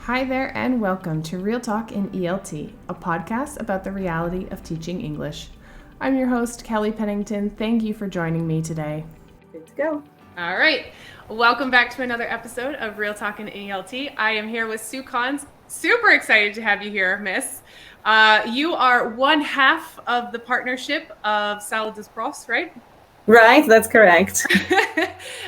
Hi there and welcome to Real Talk in ELT, a podcast about the reality of teaching English. I'm your host, Kelly Pennington. Thank you for joining me today. Good to go. All right. Welcome back to another episode of Real Talk in ELT. I am here with Sue Collins. Super excited to have you here, Miss. You are one half of the partnership of Salles des Pros, right? Right, that's correct.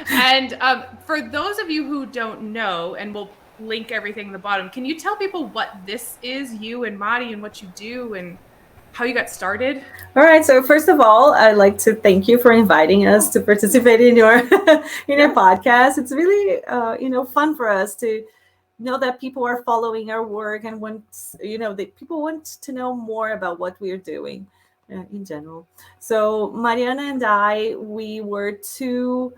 And for those of you who don't know, and we'll link everything in the bottom, can you tell people what this is, you and Madi, and what you do and how you got started? All right, so first of all, I'd like to thank you for inviting us to participate in your your podcast. It's really fun for us to know that people are following our work and that people want to know more about what we're doing in general. So Mariana and I, we were two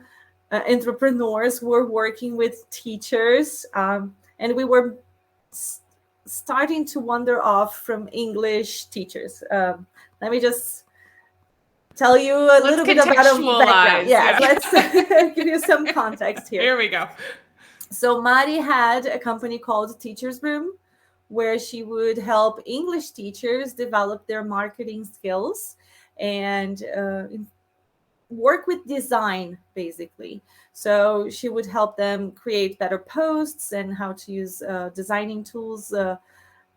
entrepreneurs who were working with teachers, and we were starting to wander off from English teachers. Let me just tell you a little bit about a background. Yeah. Let's give you some context here. Here we go. So Mari had a company called Teacher's Room, where she would help English teachers develop their marketing skills and work with design, basically. So she would help them create better posts and how to use designing tools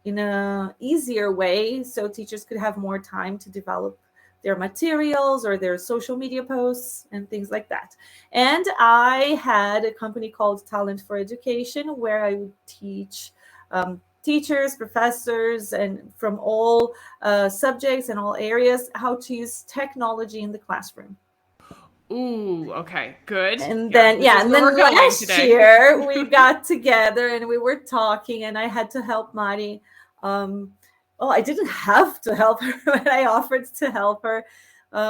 in a easier way, so teachers could have more time to develop their materials or their social media posts and things like that. And I had a company called Talent for Education, where I would teach teachers, professors, and from all subjects and all areas how to use technology in the classroom. Ooh, okay, good. And then last year we got together and we were talking, and I had to help Mari. I didn't have to help her, but I offered to help her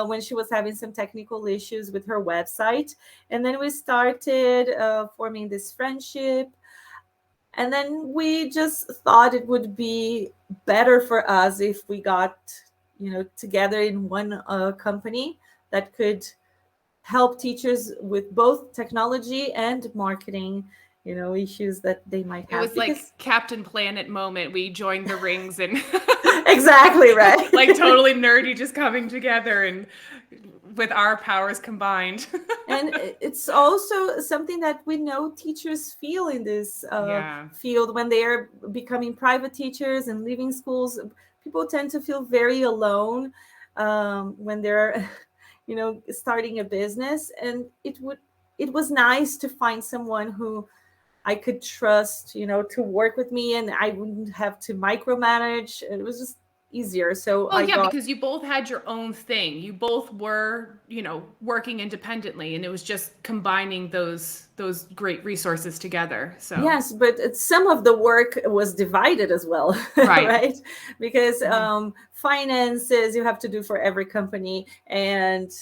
when she was having some technical issues with her website. And then we started forming this friendship. And then we just thought it would be better for us if we got, together in one company that could help teachers with both technology and marketing, issues that they might have. It was like Captain Planet moment. We joined the rings and exactly right. Like totally nerdy, just coming together and with our powers combined. And it's also something that we know teachers feel in this field when they are becoming private teachers and leaving schools. People tend to feel very alone when they're starting a business, and it was nice to find someone who I could trust, to work with me, and I wouldn't have to micromanage. It was just easier. So because you both had your own thing. You both were, working independently, and it was just combining those great resources together. So yes, but some of the work was divided as well, right? Because finances you have to do for every company, and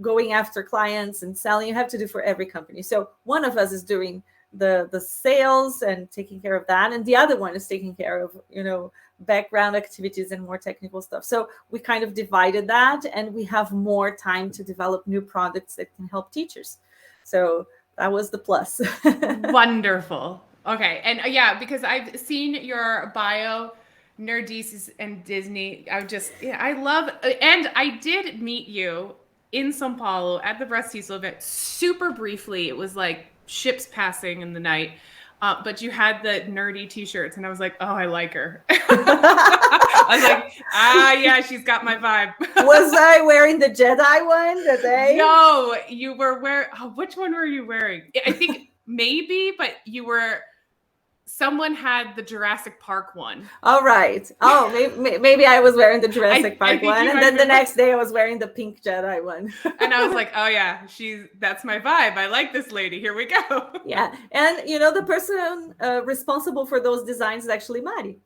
going after clients and selling you have to do for every company. So one of us is doing the sales and taking care of that, and the other one is taking care of background activities and more technical stuff. So we kind of divided that, and we have more time to develop new products that can help teachers. So that was the plus. Wonderful. Okay. And because I've seen your bio, Nerdices and Disney. I love, and I did meet you in Sao Paulo at the Breast Cecil event super briefly. It was like ships passing in the night. But you had the nerdy t-shirts, and I was like, oh, I like her. I was like, yeah, she's got my vibe. Was I wearing the Jedi one today? No, you were wearing, which one were you wearing? I think maybe, but someone had the Jurassic Park one. All right. Oh, maybe I was wearing the Jurassic Park one. And then the next day I was wearing the pink Jedi one. And I was like, oh yeah, that's my vibe. I like this lady. Here we go. Yeah. And the person responsible for those designs is actually Mari.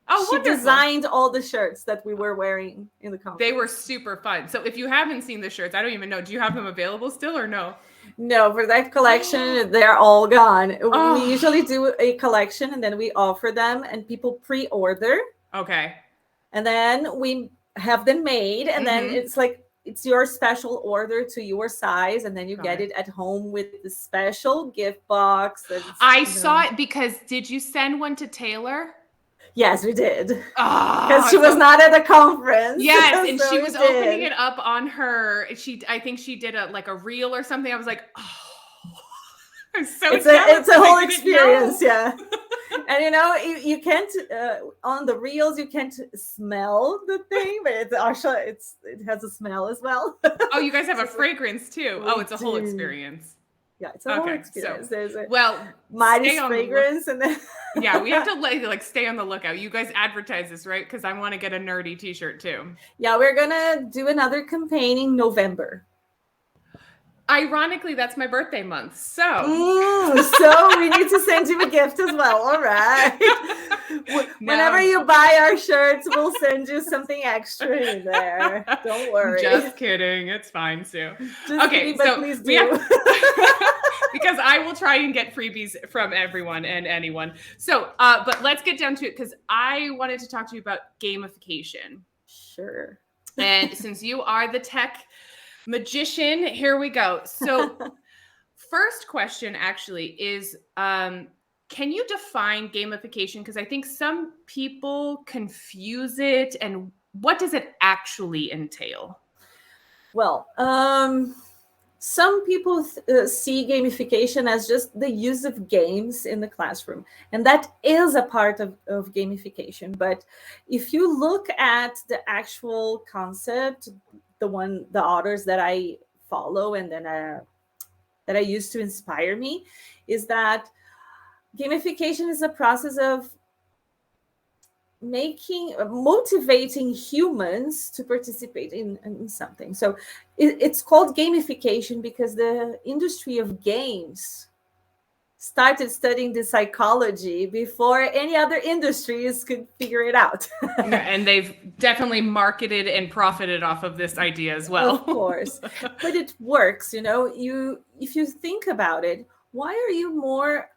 Oh, she wonderful. Designed all the shirts that we were wearing in the conference. They were super fun. So if you haven't seen the shirts, I don't even know. Do you have them available still or no? No, for that collection, they're all gone. Oh. We usually do a collection, and then we offer them, and people pre-order. Okay. And then we have them made, and then it's like it's your special order to your size, and then you Got get it. it at home with the special gift box. And I saw it because did you send one to Taylor? Yes, we did. Because Oh, she was not at the conference. yes, and so she we was did. opening it up on her. I think she did a reel or something. I was like, oh, I'm so It's jealous. a I whole didn't experience, know. yeah. And you can't on the reels you can't smell the thing, but it has a smell as well. Oh, you guys have a fragrance too. We Oh, it's a whole do. experience. Yeah, it's a whole Okay, experience. so There's a stay Mighty's on the look. fragrance, and then Yeah, we have to like stay on the lookout. You guys advertise this, right? Because I want to get a nerdy T-shirt too. yeah, we're gonna do another campaign in November. Ironically, that's my birthday month. So so we need to send you a gift as well. All right. Whenever you buy our shirts, we'll send you something extra in there. Don't worry. Just kidding. It's fine, Sue. Just kidding, but please do. Because I will try and get freebies from everyone and anyone. So, but let's get down to it because I wanted to talk to you about gamification. Sure. And since you are the tech magician, here we go. So first question actually is, can you define gamification? Because I think some people confuse it, and what does it actually entail? Well, some people see gamification as just the use of games in the classroom, and that is a part of gamification. But if you look at the actual concept, the authors that I follow and then that I use to inspire me, is that gamification is a process of motivating humans to participate in something. So it's called gamification because the industry of games started studying the psychology before any other industries could figure it out. And they've definitely marketed and profited off of this idea as well. Of course. But it works, if you think about it, why are you more,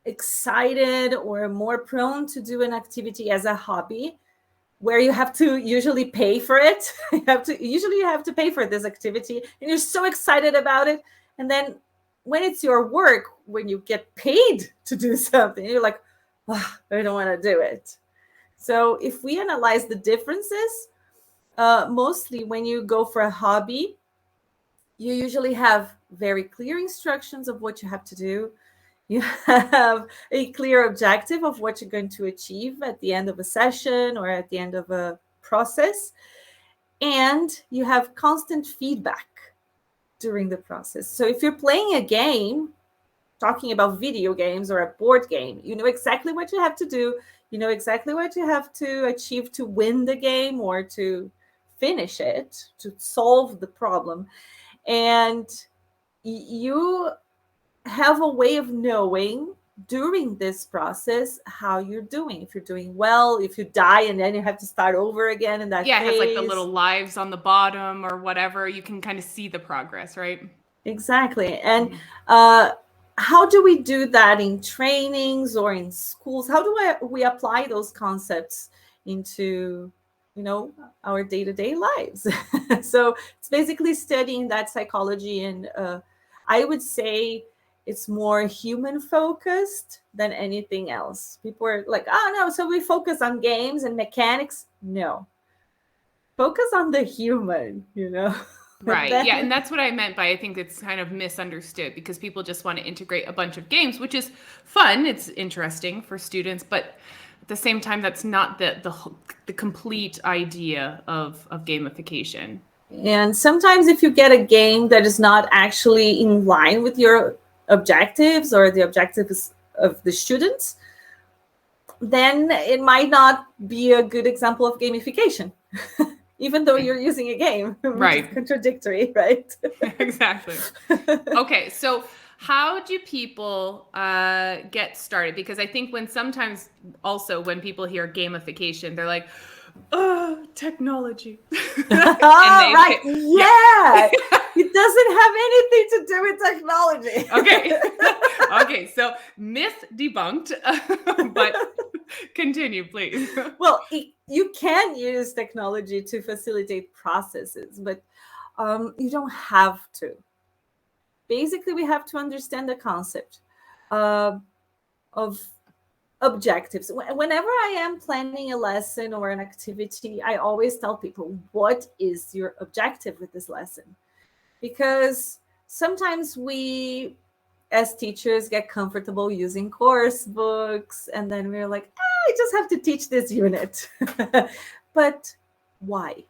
excited or more prone to do an activity as a hobby where you have to usually pay for it? You have to pay for this activity, and you're so excited about it. And then when it's your work, when you get paid to do something, you're like, oh, I don't want to do it. So if we analyze the differences, mostly when you go for a hobby, you usually have very clear instructions of what you have to do. You have a clear objective of what you're going to achieve at the end of a session or at the end of a process. And you have constant feedback during the process. So if you're playing a game, talking about video games or a board game, you know exactly what you have to do. You know exactly what you have to achieve to win the game or to finish it, to solve the problem. And you have a way of knowing during this process how you're doing. If you're doing well, if you die and then you have to start over again in that phase. It has like the little lives on the bottom or whatever. You can kind of see the progress, right? Exactly. And how do we do that in trainings or in schools? How do we apply those concepts into our day-to-day lives? So it's basically studying that psychology, and I would say it's more human focused than anything else. People are like, oh no, so we focus on games and mechanics. No, focus on the human, Right. Yeah. And that's what I meant by, I think it's kind of misunderstood because people just want to integrate a bunch of games, which is fun. It's interesting for students, but at the same time, that's not the complete idea of gamification. And sometimes if you get a game that is not actually in line with your objectives or the objectives of the students, then it might not be a good example of gamification, even though you're using a game. Right. Which is contradictory, right? Exactly. Okay, so how do people get started? Because I think sometimes also when people hear gamification, they're like, oh, technology. Right. Yeah. It doesn't have anything to do with technology. Okay. So myth debunked. But Continue, please. Well, you can use technology to facilitate processes, but you don't have to. Basically, we have to understand the concept of objectives. Whenever I am planning a lesson or an activity, I always tell people, what is your objective with this lesson? Because sometimes we, as teachers, get comfortable using course books, and then we're like, I just have to teach this unit. But why?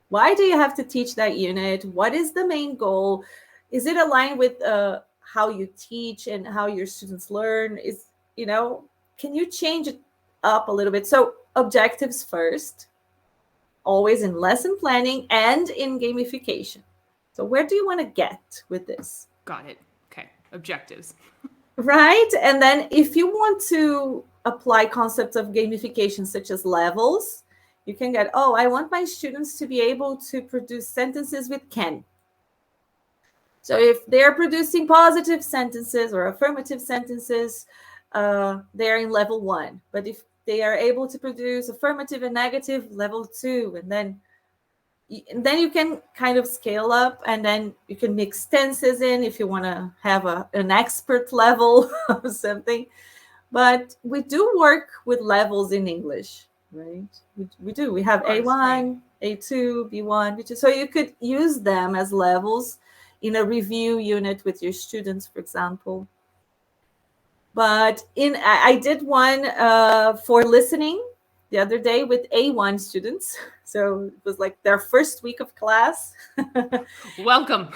Why do you have to teach that unit? What is the main goal? Is it aligned with how you teach and how your students learn? Can you change it up a little bit? So objectives first, always in lesson planning and in gamification. So where do you want to get with this? Got it. Okay. Objectives. Right. And then if you want to apply concepts of gamification, such as levels, you can get, I want my students to be able to produce sentences with can. So if they're producing positive sentences or affirmative sentences, they're in level 1. But if they are able to produce affirmative and negative, level 2, and then you can kind of scale up, and then you can mix tenses in if you want to have an expert level of something. But we do work with levels in English, right? We do. We have A1, right. A2, B1, B2. So you could use them as levels in a review unit with your students, for example. But I did one for listening the other day with A1 students. So it was like their first week of class. Welcome,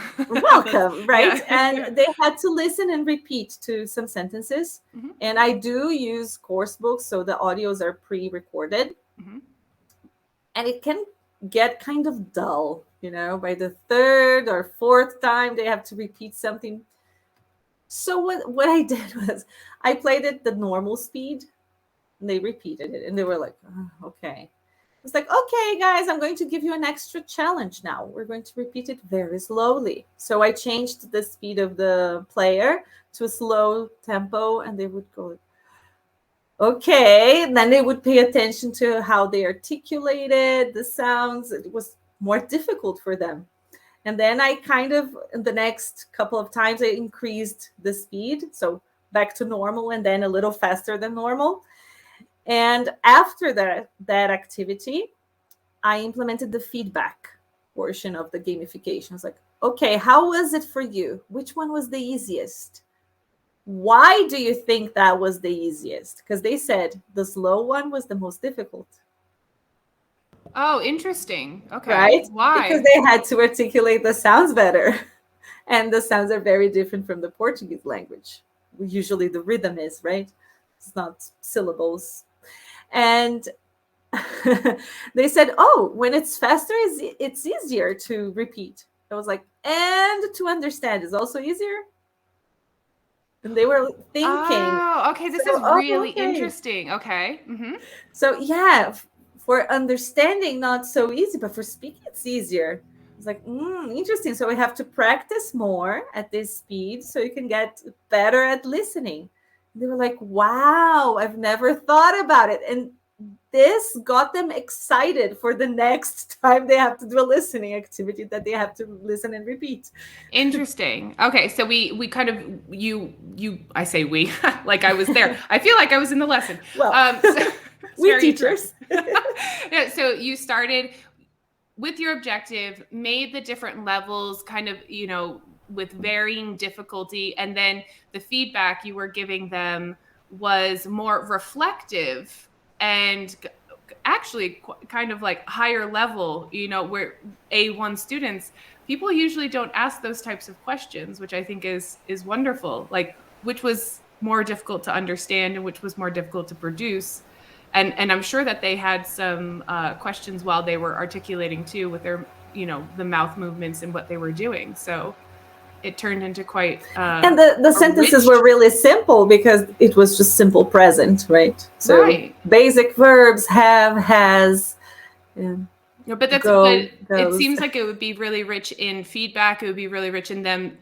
right? Yeah. And they had to listen and repeat to some sentences. Mm-hmm. And I do use course books, so the audios are pre-recorded. Mm-hmm. And it can get kind of dull, by the third or fourth time they have to repeat something. So what I did was I played it the normal speed, and they repeated it, and they were like, okay. It's like, okay, guys, I'm going to give you an extra challenge now. We're going to repeat it very slowly. So I changed the speed of the player to a slow tempo, and they would go, okay. And then they would pay attention to how they articulated the sounds. It was more difficult for them. And then I kind of, in the next couple of times, I increased the speed. So back to normal, and then a little faster than normal. And after that activity, I implemented the feedback portion of the gamification. It's like, okay, how was it for you? Which one was the easiest? Why do you think that was the easiest? Because they said the slow one was the most difficult. Oh, interesting. Okay. Right? Why? Because they had to articulate the sounds better. And the sounds are very different from the Portuguese language. Usually the rhythm is, right? It's not syllables. And they said, when it's faster, it's easier to repeat. I was like, and to understand is also easier. And they were thinking. Oh, okay. This is really interesting. Okay. Mm-hmm. So, yeah, for understanding, not so easy, but for speaking, it's easier. It's like, interesting. So we have to practice more at this speed so you can get better at listening. They were like, wow, I've never thought about it. And this got them excited for the next time they have to do a listening activity that they have to listen and repeat. Interesting. Okay. So we kind of, I say we, like I was there. I feel like I was in the lesson. Well, we're teachers. Yeah. So you started with your objective, made the different levels kind of, with varying difficulty. And then the feedback you were giving them was more reflective and actually kind of like higher level, where A1 students, people usually don't ask those types of questions, which I think is wonderful. Like, which was more difficult to understand and which was more difficult to produce. And I'm sure that they had some questions while they were articulating too with their, the mouth movements and what they were doing. So it turned into quite and the sentences were really simple because it was just simple present, right? So basic verbs, have, has, No, but it goes. seems like it would be really rich in feedback. It would be really rich in them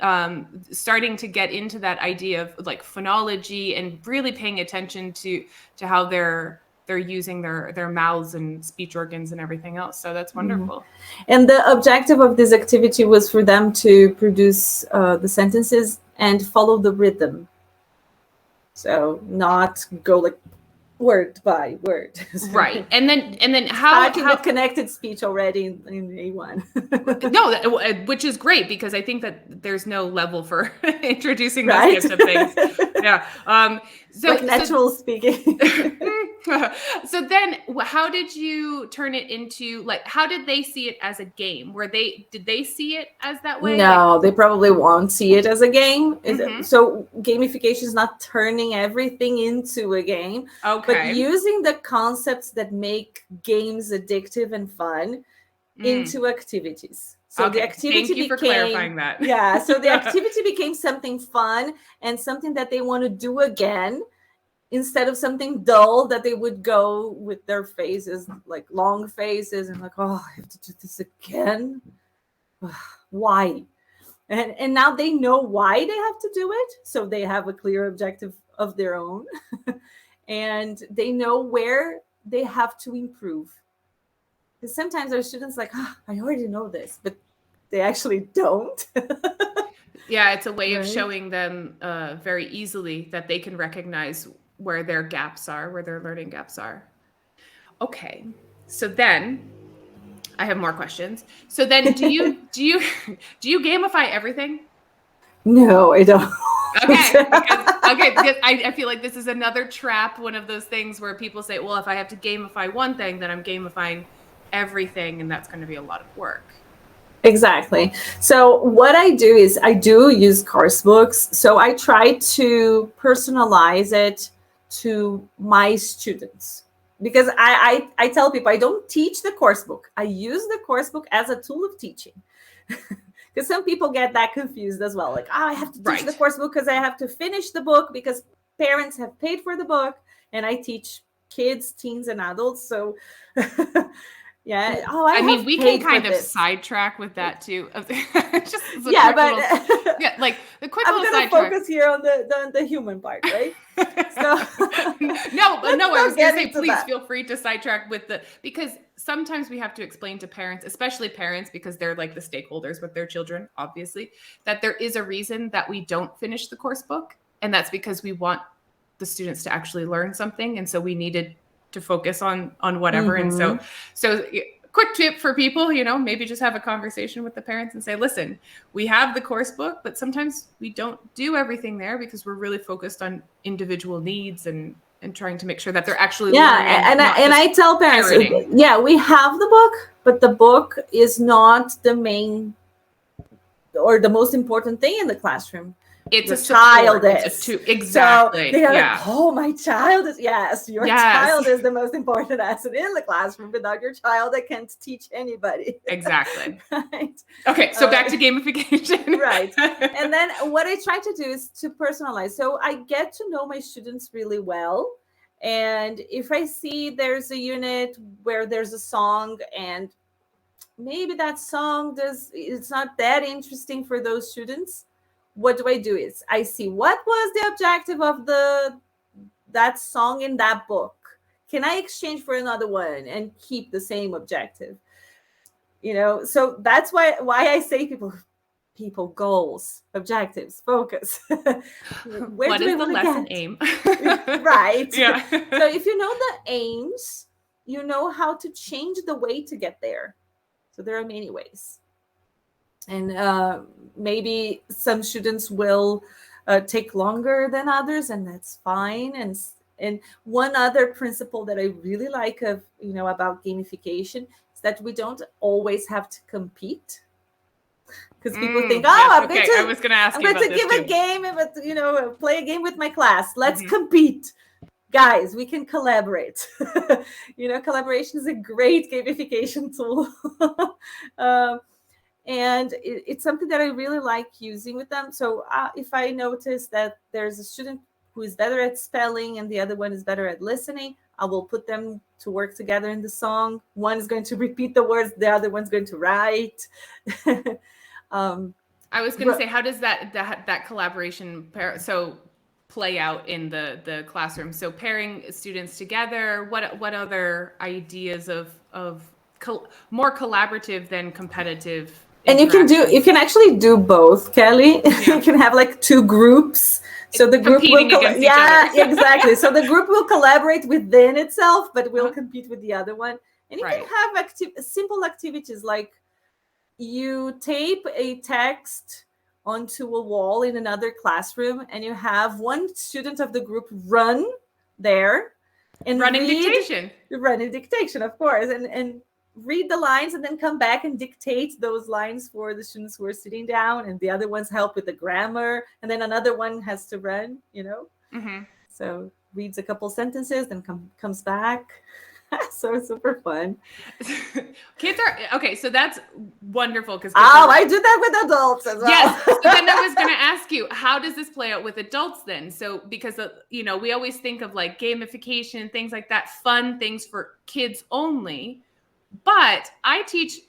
starting to get into that idea of like phonology and really paying attention to how they're using their mouths and speech organs and everything else. So that's wonderful. And the objective of this activity was for them to produce the sentences and follow the rhythm. So not go like word by word. Right. And then how with connected speech already in A1. No, which is great because I think that there's no level for introducing those Right? types of things. Yeah. So like natural speaking. So then how did you turn it into, like, how did they see it as a game? Did they see it as that way? No, they probably won't see it as a game. Mhm. So gamification is not turning everything into a game, Okay. but using the concepts that make games addictive and fun into activities. So Okay. the activity Thank you for clarifying that. Yeah, so the activity became something fun and something that they want to do again, instead of something dull that they would go with their faces, like long faces, and like, oh, I have to do this again. Why? And now they know why they have to do it, so they have a clear objective of their own, and they know where they have to improve. Because sometimes our students like, I already know this, but they actually don't. Yeah, it's a way of Right. showing them very easily that they can recognize where their gaps are, where their learning gaps are. Okay, so then I have more questions. So then, do you gamify everything? No, I don't. Okay, because I feel like this is another trap, one of those things where people say, well, if I have to gamify one thing, then I'm gamifying everything, and that's going to be a lot of work. Exactly. So what I do is I do use course books. So I try to personalize it to my students, because I tell people I don't teach the course book. I use the course book as a tool of teaching. Because some people get that confused as well. Like, I have to teach the course book because I have to finish the book because parents have paid for the book, and I teach kids, teens, and adults. So yeah. Oh, I mean, we can kind of sidetrack with that too. Just yeah, but yeah, like the quick I'm little gonna sidetrack. focus here on the human part, right? So no, I was gonna say, please feel free to sidetrack with because sometimes we have to explain to parents, especially parents, because they're like the stakeholders with their children, obviously, that there is a reason that we don't finish the course book, and that's because we want the students to actually learn something, and so we needed to focus on whatever. Mm-hmm. And so quick tip for people, maybe just have a conversation with the parents and say, listen, we have the course book, but sometimes we don't do everything there because we're really focused on individual needs and trying to make sure that they're actually learning. And I tell parents, yeah, we have the book, but the book is not the main or the most important thing in the classroom. It's your a child is. Exactly. So they're like, oh, my child is, your child is the most important asset in the classroom. Without your child, I can't teach anybody. Exactly. Right. Okay, so back to gamification. Right. And then what I try to do is to personalize. So I get to know my students really well. And if I see there's a unit where there's a song and maybe that song it's not that interesting for those students, what do I do is I see what was the objective of that song in that book. Can I exchange for another one and keep the same objective? So that's why I say people goals, objectives, focus. What is the lesson aim? Right. Yeah. So if you know the aims, you know how to change the way to get there. So there are many ways. And maybe some students will take longer than others, and that's fine. And one other principle that I really like about gamification is that we don't always have to compete. Because people think, I'm going to give a game, but play a game with my class. Let's compete. Guys, we can collaborate. Collaboration is a great gamification tool. And it's something that I really like using with them. So if I notice that there's a student who is better at spelling and the other one is better at listening, I will put them to work together in the song. One is going to repeat the words, the other one's going to write. I was going to say, how does that collaboration play out in the classroom? So pairing students together, what other ideas of more collaborative than competitive? And you can actually do both, Kelly. You can have like two groups. So the group will exactly. So the group will collaborate within itself, but will compete with the other one. And you can have simple activities like you tape a text onto a wall in another classroom, and you have one student of the group run there and running dictation, of course, and read the lines, and then come back and dictate those lines for the students who are sitting down, and the other ones help with the grammar, and then another one has to run, So reads a couple sentences, then comes back. So super fun. Kids are okay. So that's wonderful because I do that with adults as well. Yes. So then I was going to ask you, how does this play out with adults then? So because we always think of like gamification, things like that, fun things for kids only. But I teach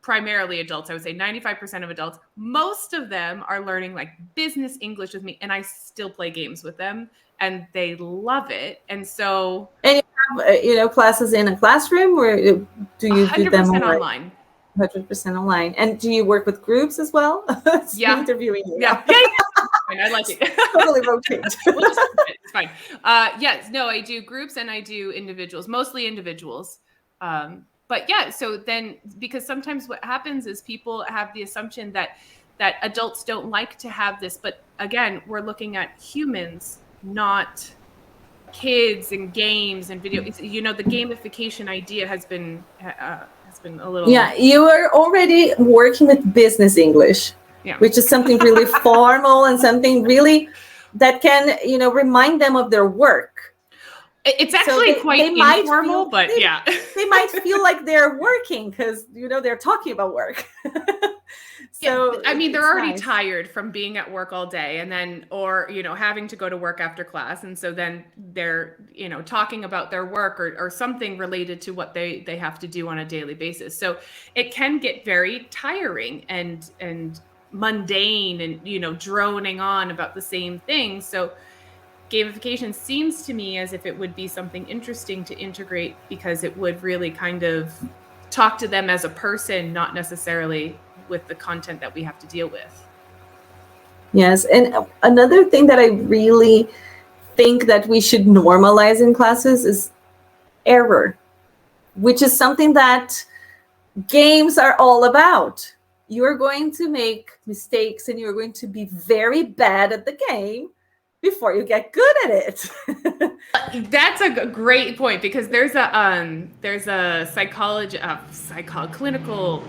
primarily adults. I would say 95% of adults. Most of them are learning like business English with me, and I still play games with them, and they love it. And so, and you have classes in a classroom, or do you do them online? 100% online. And do you work with groups as well? Interviewing you. Yeah. I like it. Totally rotate. It's fine. Yes. No, I do groups and I do individuals, mostly individuals. But yeah, so then, because sometimes what happens is people have the assumption that adults don't like to have this. But again, we're looking at humans, not kids and games and video. The gamification idea has been a little. Yeah, you are already working with business English, which is something really formal and something really that can, remind them of their work. It's actually quite informal, but they might feel like they're working because they're talking about work. So I mean, they're already tired from being at work all day, and then or having to go to work after class, and so then they're talking about their work or something related to what they have to do on a daily basis. So it can get very tiring and mundane and droning on about the same thing. So gamification seems to me as if it would be something interesting to integrate, because it would really kind of talk to them as a person, not necessarily with the content that we have to deal with. Yes. And another thing that I really think that we should normalize in classes is error, which is something that games are all about. You're going to make mistakes and you're going to be very bad at the game before you get good at it. That's a great point, because there's a clinical.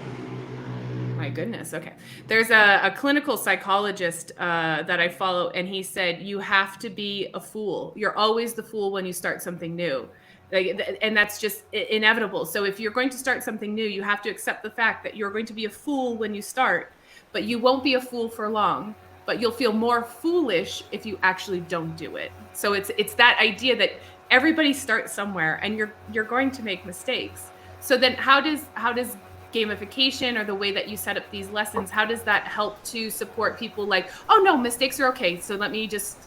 My goodness. Okay. There's a clinical psychologist that I follow, and he said, you have to be a fool. You're always the fool when you start something new. And that's just inevitable. So if you're going to start something new, you have to accept the fact that you're going to be a fool when you start, but you won't be a fool for long. But you'll feel more foolish if you actually don't do it. So it's that idea that everybody starts somewhere, and you're going to make mistakes. So then how does gamification, or the way that you set up these lessons, how does that help to support people like, oh no, mistakes are okay, so let me just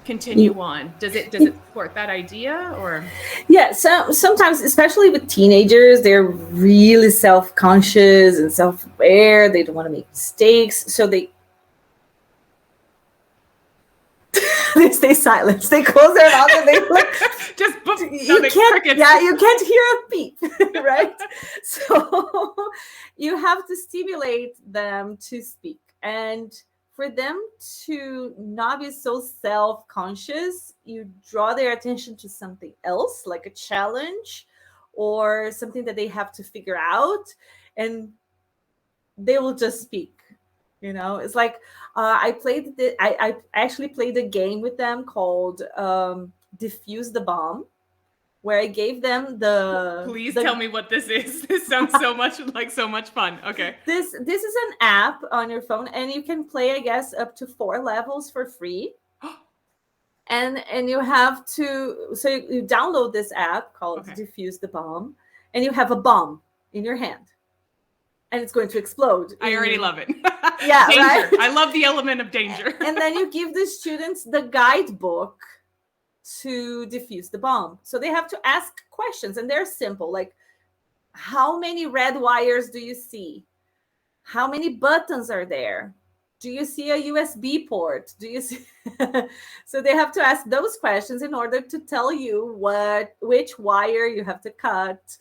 continue on? Does it support that idea? Or so sometimes, especially with teenagers, they're really self-conscious and self-aware. They don't want to make mistakes, so they stay silent. They close their mouth and they look. Just you can't hear a beep, right? So you have to stimulate them to speak, and for them to not be so self-conscious, you draw their attention to something else, like a challenge or something that they have to figure out, and they will just speak. It's like I actually played a game with them called Defuse the Bomb, where I gave them Please tell me what this is. This sounds so much fun. Okay. This is an app on your phone, and you can play, I guess, up to 4 levels for free. and you have to, so you download this app called Okay. Defuse the Bomb, and you have a bomb in your hand, and it's going to explode. I already love it. Yeah, danger. right? I love the element of danger. And then you give the students the guidebook to defuse the bomb. So they have to ask questions, and they're simple, like, how many red wires do you see? How many buttons are there? Do you see a USB port? Do you see? So they have to ask those questions in order to tell you which wire you have to cut.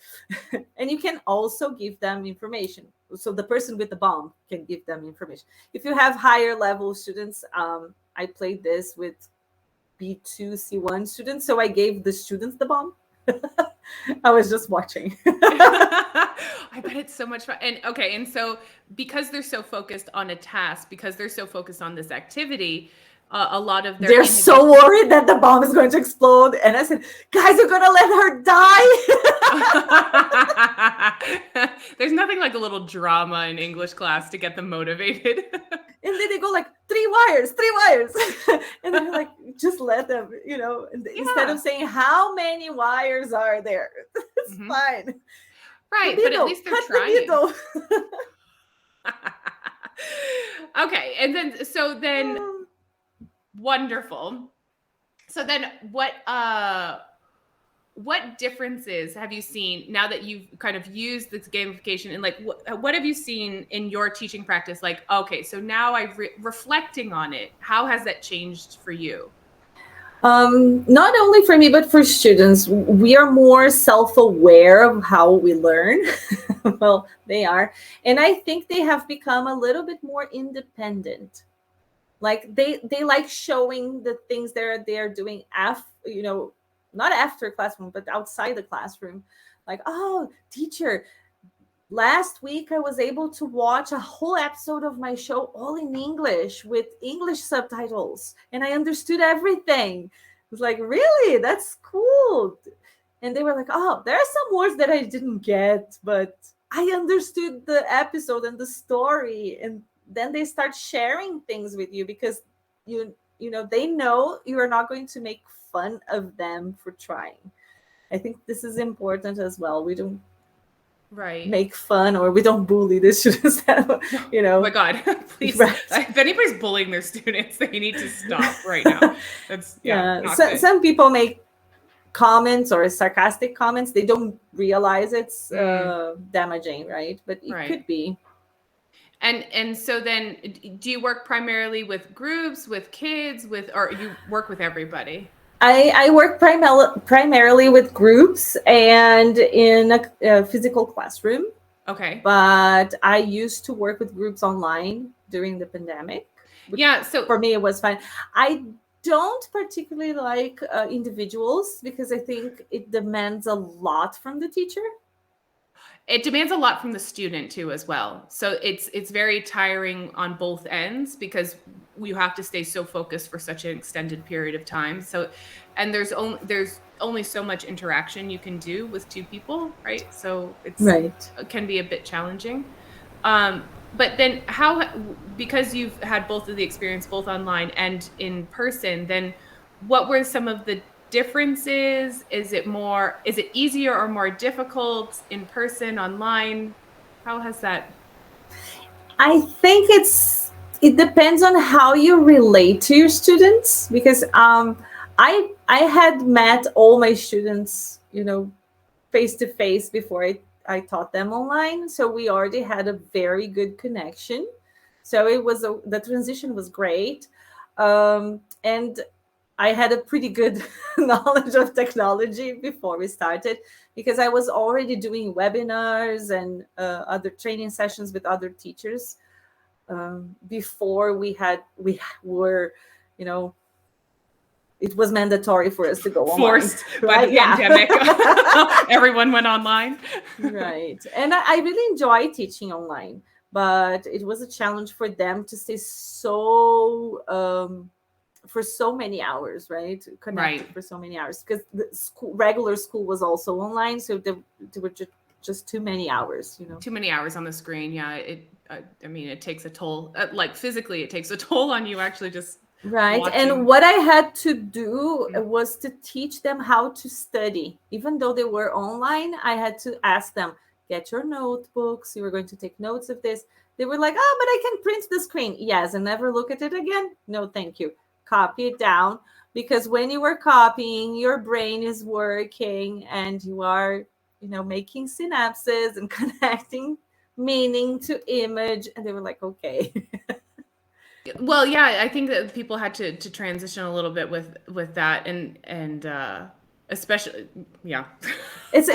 And you can also give them information. So the person with the bomb can give them information. If you have higher level students, I played this with B2, C1 students. So I gave the students the bomb. I was just watching. I bet it's so much fun. And okay, and so because they're so focused on a task, because they're so focused on this activity, a lot of their they're so worried that the bomb is going to explode. And I said, guys, you're gonna let her die. There's nothing like a little drama in English class to get them motivated. And then they go like, 3 wires. And then like, just let them, instead of saying how many wires are there. It's fine. Right, but at least they're trying. Okay, and then wonderful. So then what differences have you seen now that you've kind of used this gamification, and like what have you seen in your teaching practice? Like, okay, so now reflecting on it, how has that changed for you? Not only for me, but for students. We are more self-aware of how we learn. Well, they are. And I think they have become a little bit more independent. Like they like showing the things they're doing not after classroom, but outside the classroom. Like, oh, teacher, last week I was able to watch a whole episode of my show all in English with English subtitles, and I understood everything. It was like, really? That's cool. And they were like, oh, there are some words that I didn't get, but I understood the episode and the story. And then they start sharing things with you because they know you are not going to make fun of them for trying. I think this is important as well. We don't make fun, or we don't bully the students. Oh my God, please! Right. If anybody's bullying their students, they need to stop right now. That's some people make comments or sarcastic comments. They don't realize it's damaging, right? But it could be. And so then, do you work primarily with groups, with kids, or you work with everybody? I work primarily with groups and in a physical classroom. Okay. But I used to work with groups online during the pandemic. Yeah. So for me, it was fine. I don't particularly like individuals because I think it demands a lot from the teacher. It demands a lot from the student too, as well. So it's very tiring on both ends because you have to stay so focused for such an extended period of time. So, and there's only so much interaction you can do with two people, right? So it can be a bit challenging. But then because you've had both of the experience, both online and in person, then what were some of the differences? Is it easier or more difficult in person, online? How has that? I think it depends on how you relate to your students, because I had met all my students, face to face before I taught them online. So we already had a very good connection. So the transition was great. And I had a pretty good knowledge of technology before we started, because I was already doing webinars and other training sessions with other teachers before we were, it was mandatory for us to go forced online, by the pandemic. Everyone went online. Right. And I really enjoy teaching online, but it was a challenge for them to stay so for so many hours, right? Connected for so many hours, because the regular school was also online, so there were just too many hours, Too many hours on the screen. Yeah, it takes a toll. Like physically, it takes a toll on you. Actually, just Right. watching. And what I had to do was to teach them how to study. Even though they were online, I had to ask them, get your notebooks. You were going to take notes of this. They were like, oh, but I can print the screen. Yes. And never look at it again. No, thank you. Copy it down. Because when you were copying, your brain is working and you are, making synapses and connecting meaning to image. And they were like, okay. Well, yeah, I think that people had to transition a little bit with that, and especially, yeah, It's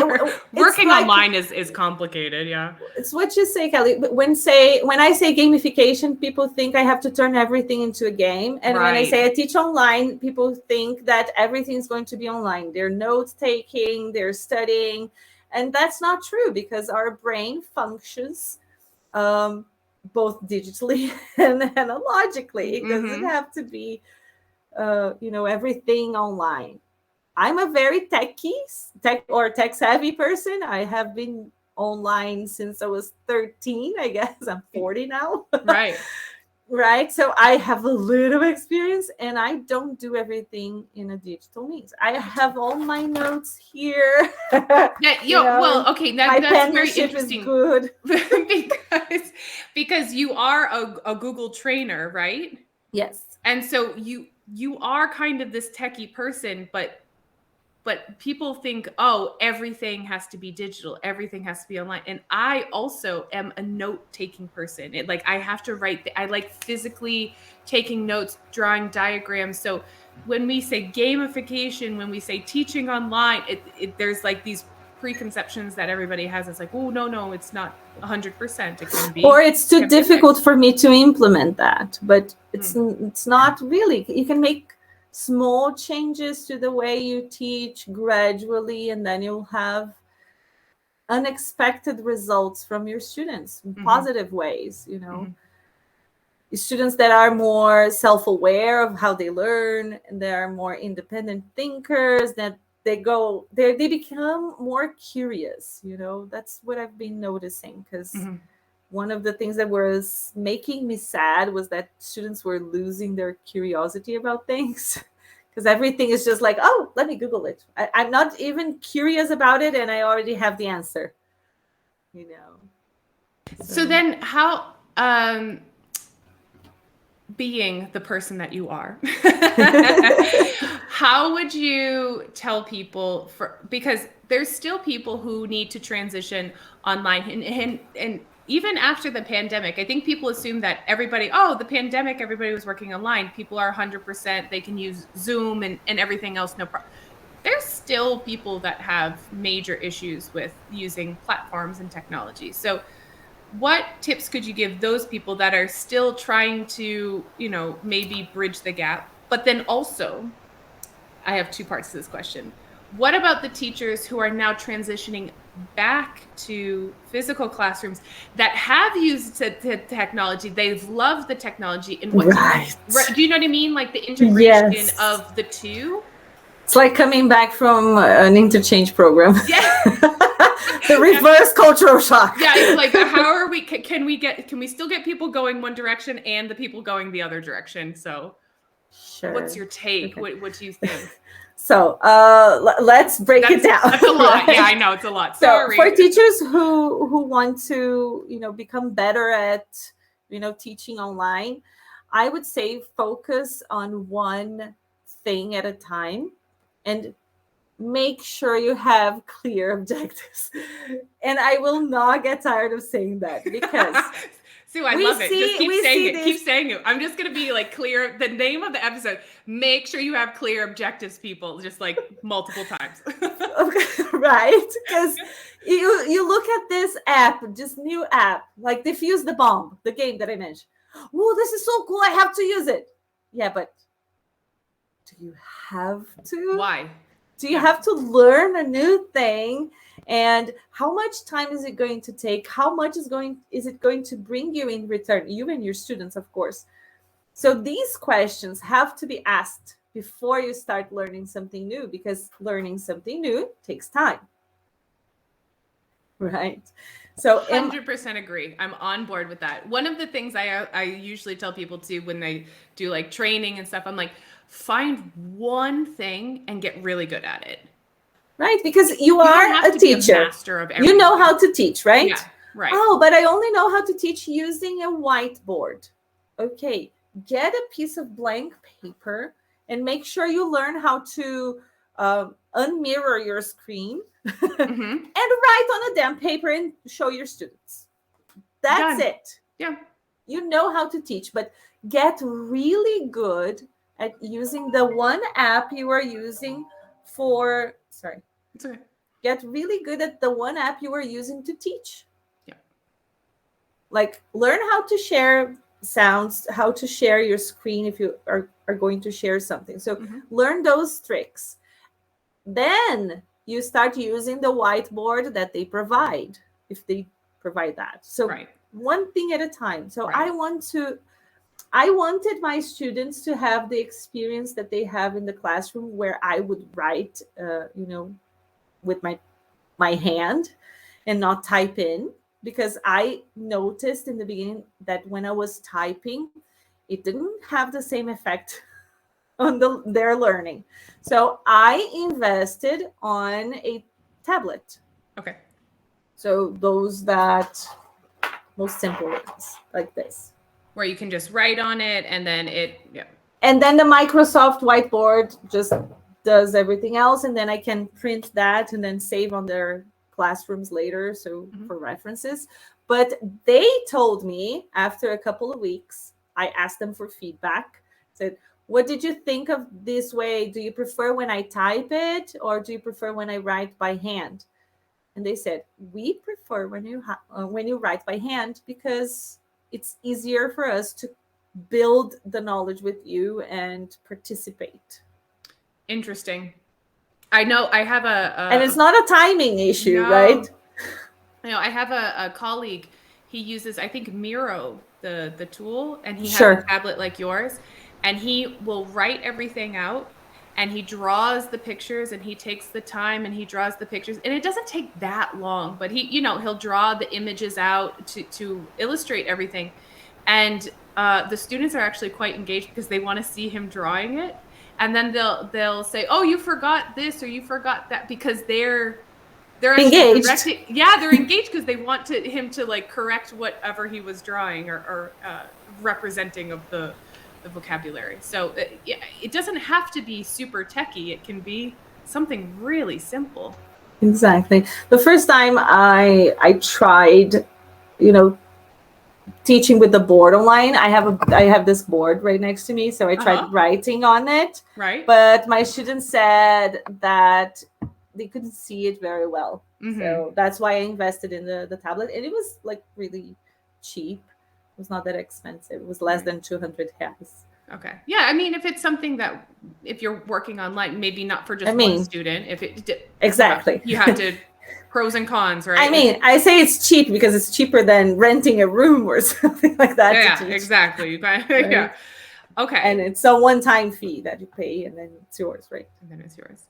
working like, online is complicated. Yeah, it's what you say, Kelly. But when I say gamification, people think I have to turn everything into a game, and when I say I teach online, people think that everything's going to be online. They're notes taking, they're studying, and that's not true because our brain functions both digitally and analogically. It doesn't have to be everything online. I'm a very tech savvy person. I have been online since I was 13. I guess I'm 40 now. Right. Right. So I have a little experience and I don't do everything in a digital means. I have all my notes here. Yeah, well, okay, that's very interesting. Is good. because you are a Google trainer, right? Yes. And so you are kind of this techie person, but people think, oh, everything has to be digital, everything has to be online. And I also am a note-taking person. I have to write. I like physically taking notes, drawing diagrams. So when we say gamification, when we say teaching online, there's like these preconceptions that everybody has. It's like, oh, no, it's not 100%. It can be, or it's too difficult for me to implement that. But it's not really. You can make small changes to the way you teach gradually, and then you'll have unexpected results from your students in positive ways. Students that are more self-aware of how they learn, and they are more independent thinkers, that they become more curious. That's what I've been noticing, because one of the things that was making me sad was that students were losing their curiosity about things, because everything is just like, oh, let me Google it. I'm not even curious about it, and I already have the answer. So then how, being the person that you are, how would you tell people, because there's still people who need to transition online, and even after the pandemic, I think people assume that the pandemic, everybody was working online. People are 100%, they can use Zoom and everything else, no problem. There's still people that have major issues with using platforms and technology. So what tips could you give those people that are still trying to, maybe bridge the gap? But then also, I have two parts to this question. What about the teachers who are now transitioning back to physical classrooms that have used technology? They've loved the technology. And what do you know what I mean? Like the integration of the two? It's like coming back from an interchange program. Yeah. The reverse cultural shock. Yeah, it's like, how are we? Can we still get people going one direction and the people going the other direction? So, sure. What's your take? Okay. What do you think? So, let's break it down. That's a lot. Right? Yeah, I know it's a lot. Sorry. So, for teachers who want to, become better at, teaching online, I would say focus on one thing at a time, and make sure you have clear objectives. And I will not get tired of saying that, because Sue, I love it. Just keep saying it. Keep saying it. I'm just going to be like clear. The name of the episode, make sure you have clear objectives, people, just like multiple times. Right? Because you look at this app, just new app, like Defuse the Bomb, the game that I mentioned. Oh, this is so cool. I have to use it. Yeah, but do you have to? Why? Do you have to learn a new thing? And how much time is it going to take? How much is it going to bring you in return? You and your students, of course. So these questions have to be asked before you start learning something new, because learning something new takes time. Right. So 100% agree. I'm on board with that. One of the things I usually tell people to when they do like training and stuff, I'm like, find one thing and get really good at it. right, because you You don't are have a to be a teacher. master of everything. You know how to teach, right? Yeah, right. Oh, but I only know how to teach using a whiteboard. Okay, get a piece of blank paper and make sure you learn how to unmirror your screen Mm-hmm. and write on a damn paper and show your students. That's Done. it. Yeah. You know how to teach, but get really good at using the one app you are using for, sorry, It's okay. get really good at the one app you are using to teach. Yeah. Like learn how to share sounds, how to share your screen if you are going to share something. So learn those tricks. Then you start using the whiteboard that they provide, if they provide that. So right. one thing at a time. So right. I wanted my students to have the experience that they have in the classroom where I would write, with my hand and not type in, because I noticed in the beginning that when I was typing, it didn't have the same effect on their learning. So I invested on a tablet. Okay. So those that most simple ones like this. Where you can just write on it and then yeah. And then the Microsoft whiteboard just does everything else. And then I can print that and then save on their classrooms later. So for references. But they told me after a couple of weeks, I asked them for feedback, said, what did you think of this way? Do you prefer when I type it or do you prefer when I write by hand? And they said, we prefer when you write by hand because it's easier for us to build the knowledge with you and participate. Interesting. I know I have and it's not a timing issue, right? I have a colleague. He uses, I think, Miro, the tool, and he has a tablet like yours, and he will write everything out, and he draws the pictures, and he takes the time, and he draws the pictures, and it doesn't take that long, but he'll draw the images out to illustrate everything, and the students are actually quite engaged because they want to see him drawing it, and then they'll say, oh, you forgot this or you forgot that, because they're engaged. They're engaged because they want him to like correct whatever he was drawing or representing of the vocabulary. So it doesn't have to be super techy. It can be something really simple. Exactly. The first time I tried, teaching with the board online, I have this board right next to me, so I tried writing on it. Right. But my students said that they couldn't see it very well. So that's why I invested in the tablet. And it was like really cheap. It was not that expensive. It was less than 200 reais. Okay. Yeah. I mean, if it's something that, if you're working online, maybe not for just one student, if it exactly, you have to pros and cons, right? I mean, I say it's cheap because it's cheaper than renting a room or something like that. Yeah, exactly. Right? Yeah. Okay. And it's a one-time fee that you pay, and then it's yours, right? And then it's yours.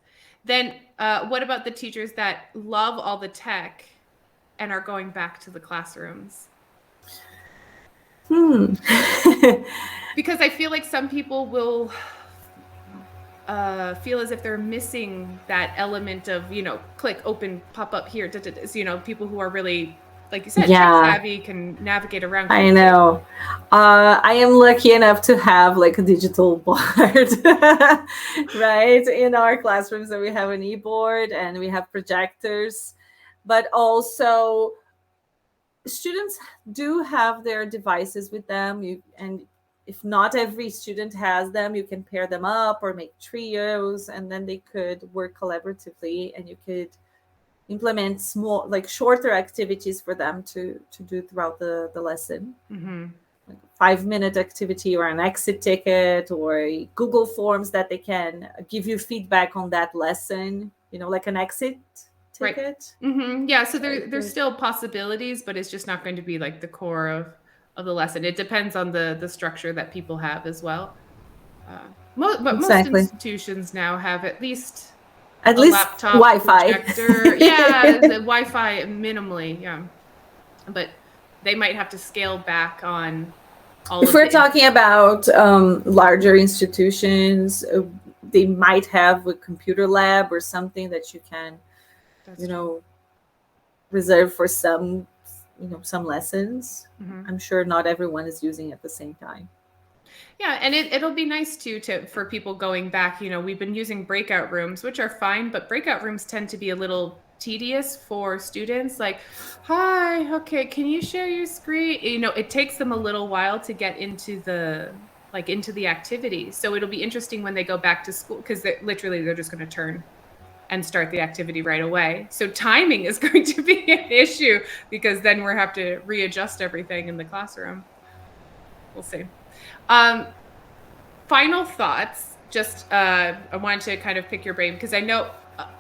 Then what about the teachers that love all the tech and are going back to the classrooms? Because I feel like some people will feel as if they're missing that element of, click, open, pop up here. People who are really, like you said, tech savvy, can navigate around. I know. I am lucky enough to have like a digital board, right? In our classrooms, so we have an e-board and we have projectors, but also students do have their devices with them. And if not every student has them, you can pair them up or make trios, and then they could work collaboratively, and you could implement small, like shorter activities for them to do throughout the lesson. Like a 5-minute activity or an exit ticket or a Google Forms that they can give you feedback on that lesson, like an exit ticket. Right. Yeah, so there's still possibilities, but it's just not going to be like the core of the lesson. It depends on the structure that people have as well. Most institutions now have at least At a least laptop Wi-Fi. projector. Yeah, the Wi-Fi minimally. Yeah, but they might have to scale back on all If of we're the. talking about larger institutions, they might have a computer lab or something that you can, That's you true. know, reserve for some, some lessons. Mm-hmm. I'm sure not everyone is using it at the same time. Yeah, and it'll be nice too to for people going back. We've been using breakout rooms, which are fine, but breakout rooms tend to be a little tedious for students. Like, hi, okay, can you share your screen? It takes them a little while to get into the activity. So it'll be interesting when they go back to school because they're just going to turn and start the activity right away. So timing is going to be an issue because then we'll have to readjust everything in the classroom. We'll see. Um, Final thoughts. Just I wanted to kind of pick your brain because I know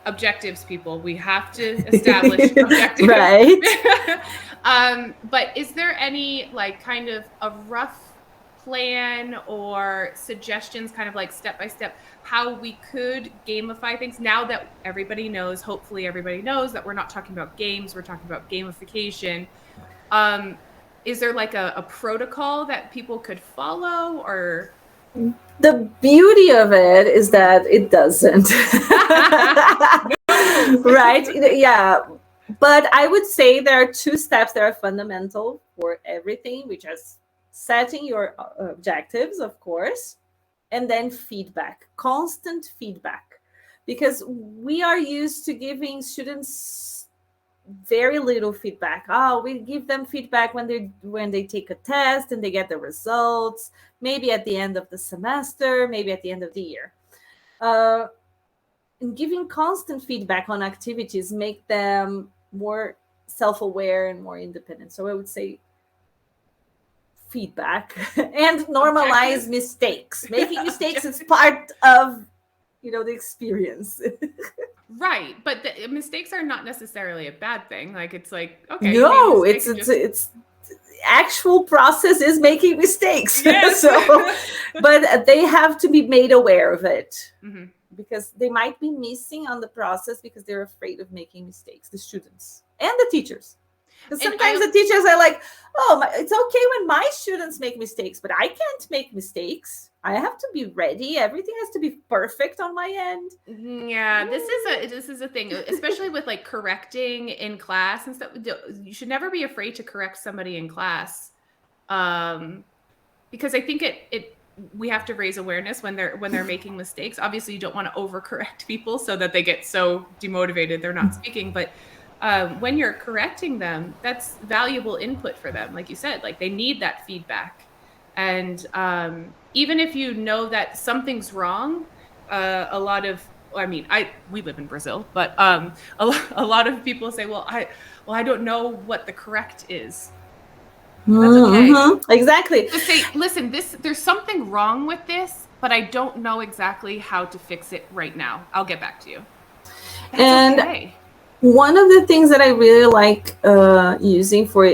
objectives, people. We have to establish objectives. Right. But is there any like kind of a rough plan or suggestions, kind of like step by step, how we could gamify things now that everybody knows, hopefully everybody knows that we're not talking about games, we're talking about gamification. Is there like a protocol that people could follow, or The beauty of it is that it doesn't. Right? Yeah. But I would say there are two steps that are fundamental for everything, which is setting your objectives, of course, and then feedback, constant feedback. Because we are used to giving students very little feedback. Oh, we give them feedback when they take a test and they get the results, maybe at the end of the semester, maybe at the end of the year. And giving constant feedback on activities make them more self-aware and more independent. So I would say feedback and normalize mistakes. Making mistakes is part of the experience. right? But the mistakes are not necessarily a bad thing. Like it's like, okay, No, it's actual process is making mistakes. Yes. So, but they have to be made aware of it. Mm-hmm. Because they might be missing on the process because they're afraid of making mistakes, the students and the teachers. Because sometimes the teachers are like, oh, it's okay when my students make mistakes, but I can't make mistakes. I have to be ready. Everything has to be perfect on my end. Yeah, this is a thing, especially with like correcting in class and stuff. You should never be afraid to correct somebody in class, because I think we have to raise awareness when they're making mistakes. Obviously, you don't want to overcorrect people so that they get so demotivated they're not speaking. But when you're correcting them, that's valuable input for them. Like you said, like they need that feedback. And even if you know that something's wrong, a lot of, we live in Brazil, but a lot of people say, well, I don't know what the correct is. That's okay. Mm-hmm. Exactly. Just say, listen, there's something wrong with this, but I don't know exactly how to fix it right now. I'll get back to you. That's okay. One of the things that I really like using for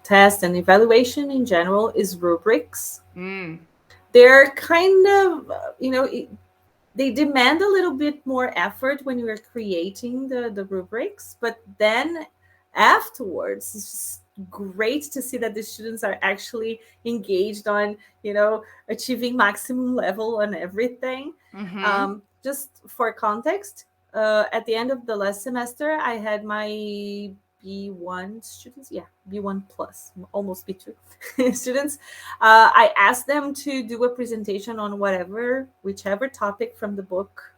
test and evaluation in general is rubrics. They're kind of they demand a little bit more effort when you're creating the rubrics, but then afterwards it's just great to see that the students are actually engaged on achieving maximum level on everything. Just for context, at the end of the last semester I had my B1 students, B1 plus, almost B2 students. I asked them to do a presentation on whichever topic from the book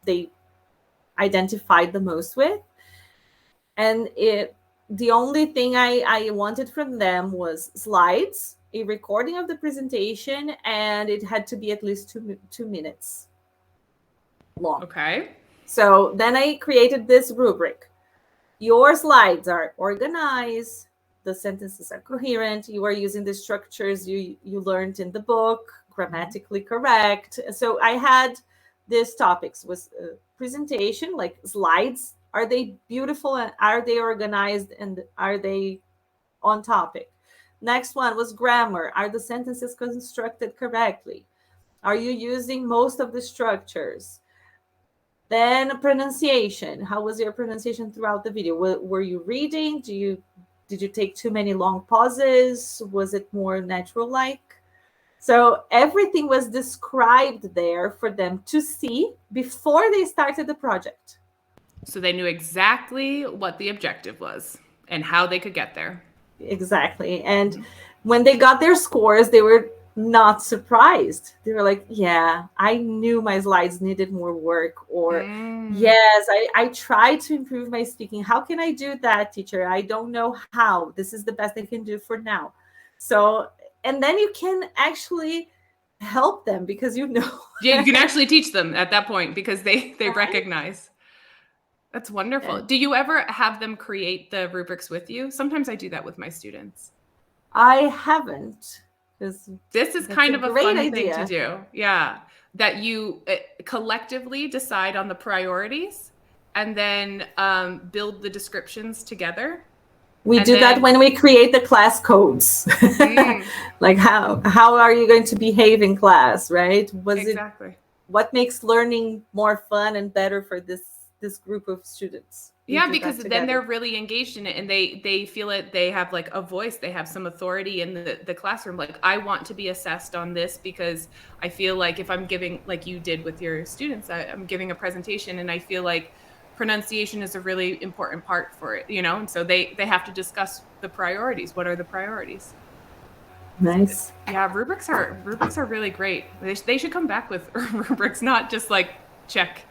they identified the most with. And the only thing I wanted from them was slides, a recording of the presentation, and it had to be at least 2 minutes long. Okay. So then I created this rubric. Your slides are organized, the sentences are coherent, you are using the structures you learned in the book, grammatically correct. So I had these topics was presentation, like slides. Are they beautiful and are they organized and are they on topic? Next one was grammar. Are the sentences constructed correctly? Are you using most of the structures? Then pronunciation. How was your pronunciation throughout the video? Were you reading? Did you take too many long pauses? Was it more natural like? So everything was described there for them to see before they started the project. So they knew exactly what the objective was and how they could get there. Exactly. And when they got their scores, they were not surprised. They were like, yeah, I knew my slides needed more work. Or, yes, I tried to improve my speaking. How can I do that, teacher? I don't know how. This is the best I can do for now. So, and then you can actually help them because you know. Yeah, you can actually teach them at that point because they recognize. That's wonderful. Yeah. Do you ever have them create the rubrics with you? Sometimes I do that with my students. I haven't. This is kind of a great fun idea. thing to do. Yeah. That you collectively decide on the priorities and then build the descriptions together. We do that when we create the class codes. Like how are you going to behave in class, right? Exactly. What makes learning more fun and better for this group of students? Yeah, because then they're really engaged in it and they feel it. They have like a voice. They have some authority in the classroom. Like, I want to be assessed on this because I feel like if I'm giving, like you did with your students, I'm giving a presentation and I feel like pronunciation is a really important part for it, you know? And so they have to discuss the priorities. What are the priorities? Nice. Yeah, rubrics are really great. They should come back with rubrics, not just like check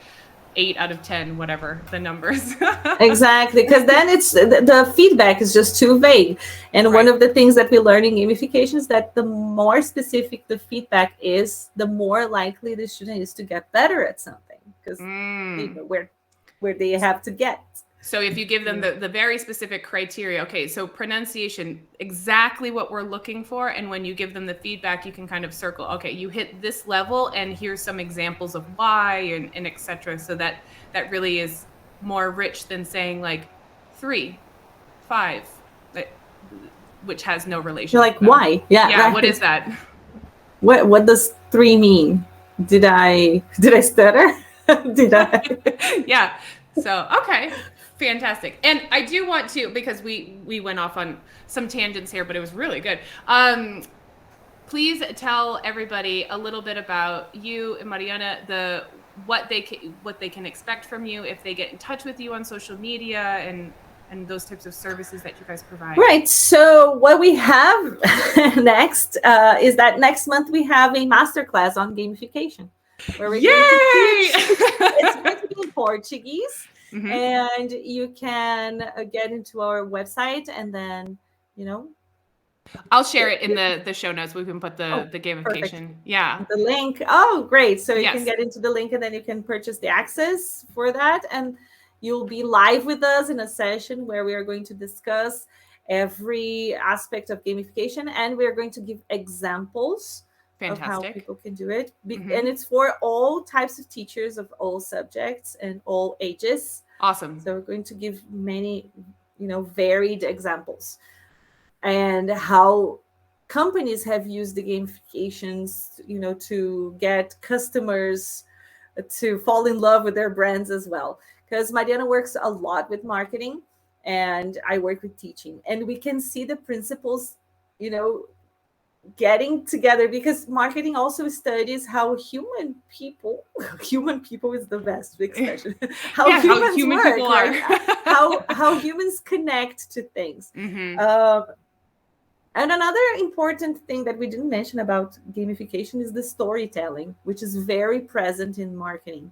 8 out of 10, whatever the numbers. Exactly, because then it's the feedback is just too vague. And right. One of the things that we learn in gamification is that the more specific the feedback is, the more likely the student is to get better at something, because they know where they have to get. So if you give them the very specific criteria, okay, so pronunciation, exactly what we're looking for. And when you give them the feedback, you can kind of circle, okay, you hit this level and here's some examples of why and et cetera. So that really is more rich than saying like 3, 5, which has no relation. You're like, why? Yeah. Right. What is that? What does 3 mean? Did I stutter? Did I? Yeah. So, okay. Fantastic. And I do want to, because we went off on some tangents here, but it was really good. Please tell everybody a little bit about you and Mariana, what they can expect from you if they get in touch with you on social media and those types of services that you guys provide. Right. So what we have next is that next month we have a masterclass on gamification. Where we're going to teach. It's going to be in Portuguese. Mm-hmm. And you can get into our website and then, I'll share it in the show notes. We can put the gamification. Perfect. Yeah. The link. Oh, great. So you can get into the link and then you can purchase the access for that. And you'll be live with us in a session where we are going to discuss every aspect of gamification. And we're going to give examples. Fantastic. Of how people can do it. Mm-hmm. And it's for all types of teachers of all subjects and all ages. Awesome. So we're going to give many, varied examples and how companies have used the gamifications, to get customers to fall in love with their brands as well. Because Mariana works a lot with marketing and I work with teaching. And we can see the principles, getting together, because marketing also studies how human people is the best expression, how human work, people are. how humans connect to things. Mm-hmm. And another important thing that we didn't mention about gamification is the storytelling, which is very present in marketing.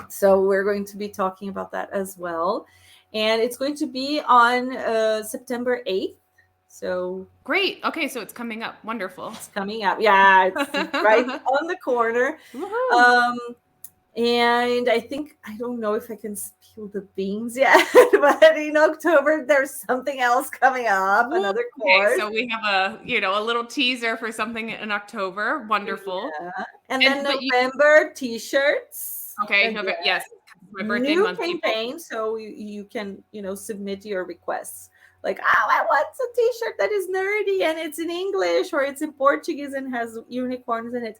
So we're going to be talking about that as well, and it's going to be on September 8th. So great. Okay, so it's coming up. Wonderful. It's coming up. Yeah, it's right on the corner. And I don't know if I can spill the beans yet, but in October there's something else coming up. Another course. Okay, so we have a little teaser for something in October. Wonderful. Yeah. And then November t-shirts. Okay. November. Yes. My birthday month. New campaign, so you can submit your requests. Like, I want a t-shirt that is nerdy and it's in English or it's in Portuguese and has unicorns in it.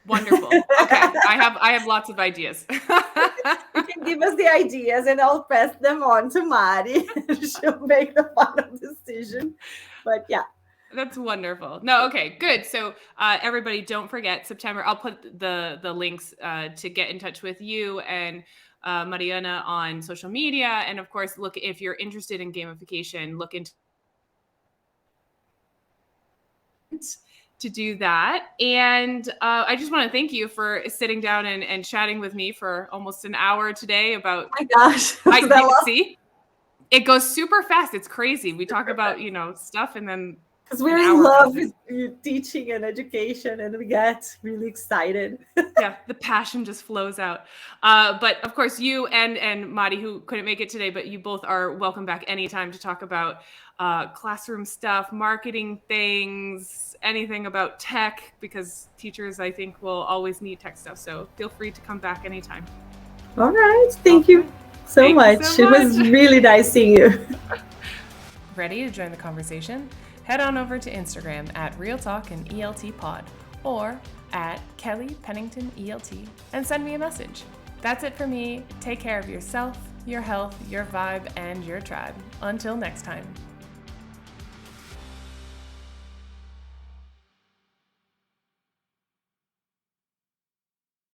Wonderful. Okay. I have lots of ideas. You can give us the ideas and I'll pass them on to Mari. She'll make the final decision. But yeah. That's wonderful. No, okay, good. So everybody, don't forget September. I'll put the links to get in touch with you and Mariana on social media. And of course, look, if you're interested in gamification, look into to do that. And I just want to thank you for sitting down and chatting with me for almost an hour today about Oh my gosh. see, it goes super fast. It's crazy. We talk about, stuff and then because we're in love with teaching and education and we get really excited. Yeah, the passion just flows out. But of course, you and Madi, who couldn't make it today, but you both are welcome back anytime to talk about classroom stuff, marketing things, anything about tech, because teachers, I think, will always need tech stuff. So feel free to come back anytime. All right. Thank you so much. It was really nice seeing you. Ready to join the conversation? Head on over to Instagram at Real Talk and ELT Pod or at Kelly Pennington ELT and send me a message. That's it for me. Take care of yourself, your health, your vibe, and your tribe. Until next time.